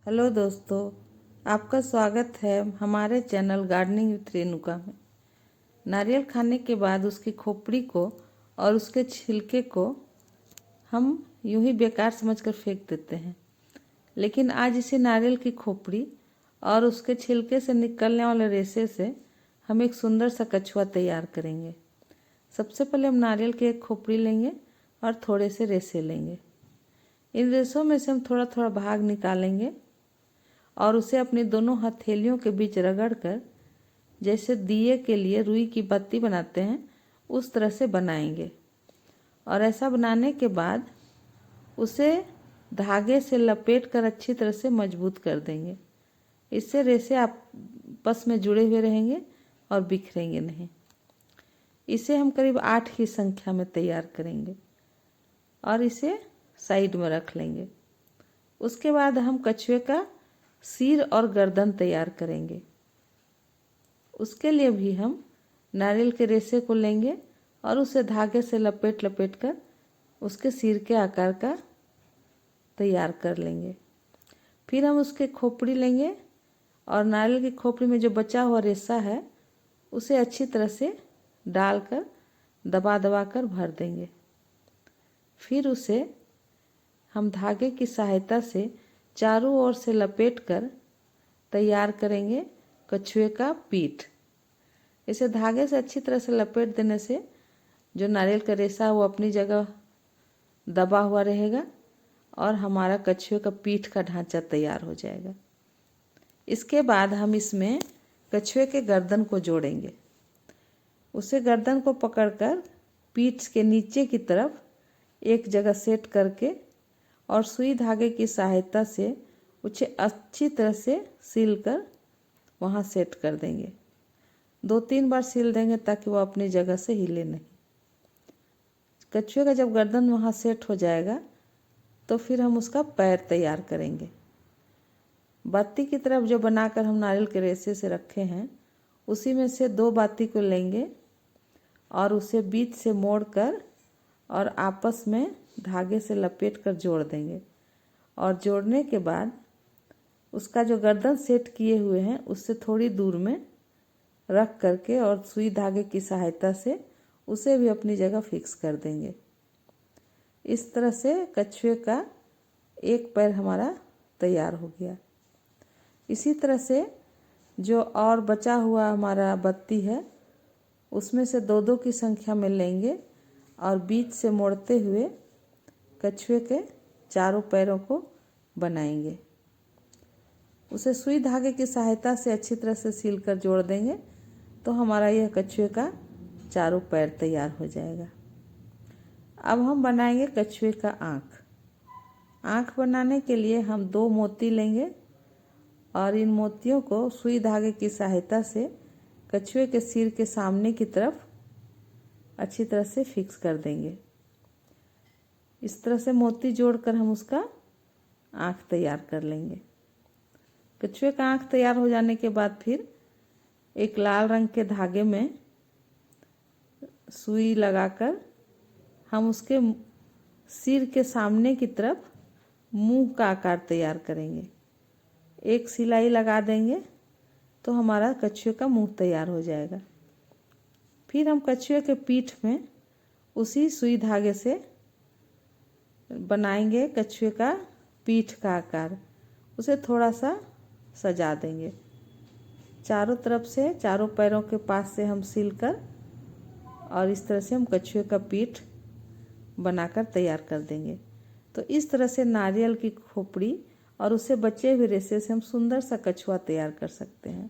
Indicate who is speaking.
Speaker 1: Hello दोस्तों, आपका स्वागत है हमारे चैनल गार्डनिंग विथ रेणुका में। नारियल खाने के बाद उसकी खोपड़ी को और उसके छिलके को हम यूं ही बेकार समझकर फेंक देते हैं, लेकिन आज इसी नारियल की खोपड़ी और उसके छिलके से निकलने वाले रेशे से हम एक सुंदर सा कछुआ तैयार करेंगे। सबसे पहले हम नारियल की एक खोपड़ी लेंगे और थोड़े से रेशे लेंगे। इन रेशों में से हम थोड़ा थोड़ा भाग निकालेंगे और उसे अपनी दोनों हथेलियों के बीच रगड़कर जैसे दिए के लिए रुई की बत्ती बनाते हैं उस तरह से बनाएंगे। और ऐसा बनाने के बाद उसे धागे से लपेट कर अच्छी तरह से मजबूत कर देंगे। इससे रेशे आपस में जुड़े हुए रहेंगे और बिखरेंगे नहीं। इसे हम करीब 8 की संख्या में तैयार करेंगे और इसे साइड में रख लेंगे। उसके बाद हम कछुए का सिर और गर्दन तैयार करेंगे। उसके लिए भी हम नारियल के रेशे को लेंगे और उसे धागे से लपेट लपेट कर उसके सिर के आकार का तैयार कर लेंगे। फिर हम उसके खोपड़ी लेंगे और नारियल की खोपड़ी में जो बचा हुआ रेशा है उसे अच्छी तरह से डालकर दबा दबा कर भर देंगे। फिर उसे हम धागे की सहायता से चारों ओर से लपेटकर तैयार करेंगे कछुए का पीठ। इसे धागे से अच्छी तरह से लपेट देने से जो नारियल का रेशा वो अपनी जगह दबा हुआ रहेगा और हमारा कछुए का पीठ का ढांचा तैयार हो जाएगा। इसके बाद हम इसमें कछुए के गर्दन को जोड़ेंगे। उसे गर्दन को पकड़कर पीठ के नीचे की तरफ एक जगह सेट करके और सुई धागे की सहायता से उसे अच्छी तरह से सील कर वहाँ सेट कर देंगे। 2-3 बार सील देंगे ताकि वो अपनी जगह से हिले नहीं। कछुए का जब गर्दन वहाँ सेट हो जाएगा तो फिर हम उसका पैर तैयार करेंगे। बाती की तरफ जो बनाकर हम नारियल के रेशे से रखे हैं उसी में से 2 बाती को लेंगे और उसे बीच से मोड़कर और आपस में धागे से लपेट कर जोड़ देंगे। और जोड़ने के बाद उसका जो गर्दन सेट किए हुए हैं उससे थोड़ी दूर में रख करके और सुई धागे की सहायता से उसे भी अपनी जगह फिक्स कर देंगे। इस तरह से कछुए का एक पैर हमारा तैयार हो गया। इसी तरह से जो और बचा हुआ हमारा बत्ती है उसमें से 2-2 की संख्या में लेंगे और बीच से मोड़ते हुए कछुए के चारों पैरों को बनाएंगे। उसे सुई धागे की सहायता से अच्छी तरह से सील कर जोड़ देंगे तो हमारा यह कछुए का चारों पैर तैयार हो जाएगा। अब हम बनाएंगे कछुए का आँख। आँख बनाने के लिए हम 2 मोती लेंगे और इन मोतियों को सुई धागे की सहायता से कछुए के सिर के सामने की तरफ अच्छी तरह से फिक्स कर देंगे। इस तरह से मोती जोड़कर हम उसका आँख तैयार कर लेंगे। कछुए का आँख तैयार हो जाने के बाद फिर एक लाल रंग के धागे में सुई लगाकर हम उसके सिर के सामने की तरफ मुंह का आकार तैयार करेंगे। एक सिलाई लगा देंगे तो हमारा कछुए का मुंह तैयार हो जाएगा। फिर हम कछुए के पीठ में उसी सुई धागे से बनाएंगे कछुए का पीठ का आकार। उसे थोड़ा सा सजा देंगे। चारों तरफ से चारों पैरों के पास से हम सिलकर और इस तरह से हम कछुए का पीठ बनाकर तैयार कर देंगे। तो इस तरह से नारियल की खोपड़ी और उससे बचे हुए रेशे से हम सुंदर सा कछुआ तैयार कर सकते हैं।